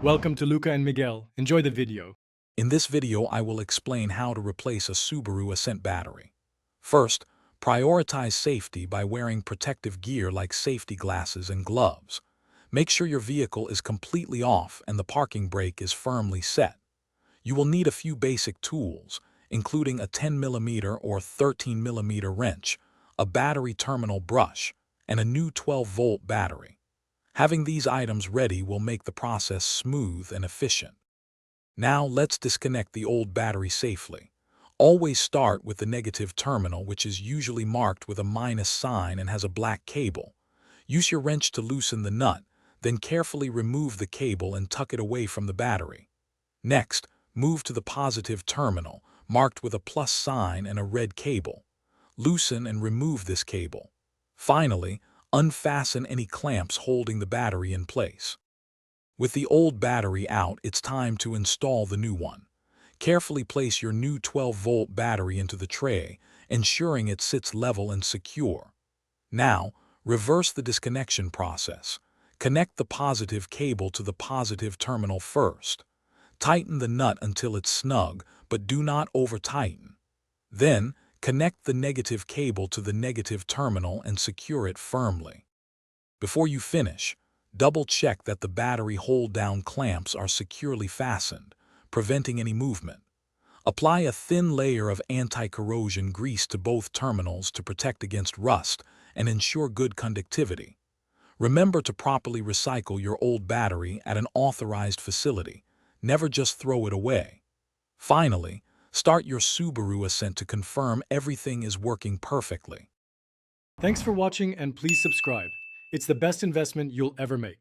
Welcome to Luca and Miguel. Enjoy the video. In this video, I will explain how to replace a Subaru Ascent battery. First, prioritize safety by wearing protective gear like safety glasses and gloves. Make sure your vehicle is completely off and the parking brake is firmly set. You will need a few basic tools, including a 10mm or 13mm wrench, a battery terminal brush, and a new 12-volt battery. Having these items ready will make the process smooth and efficient. Now let's disconnect the old battery safely. Always start with the negative terminal, which is usually marked with a minus sign and has a black cable. Use your wrench to loosen the nut, then carefully remove the cable and tuck it away from the battery. Next, move to the positive terminal, marked with a plus sign and a red cable. Loosen and remove this cable. Finally, unfasten any clamps holding the battery in place. With the old battery out, it's time to install the new one. Carefully place your new 12-volt battery into the tray, ensuring it sits level and secure. Now, reverse the disconnection process. Connect the positive cable to the positive terminal first. Tighten the nut until it's snug, but do not over-tighten. Then, connect the negative cable to the negative terminal and secure it firmly. Before you finish, double-check that the battery hold-down clamps are securely fastened, preventing any movement. Apply a thin layer of anti-corrosion grease to both terminals to protect against rust and ensure good conductivity. Remember to properly recycle your old battery at an authorized facility. Never just throw it away. Finally, start your Subaru Ascent to confirm everything is working perfectly. Thanks for watching and please subscribe. It's the best investment you'll ever make.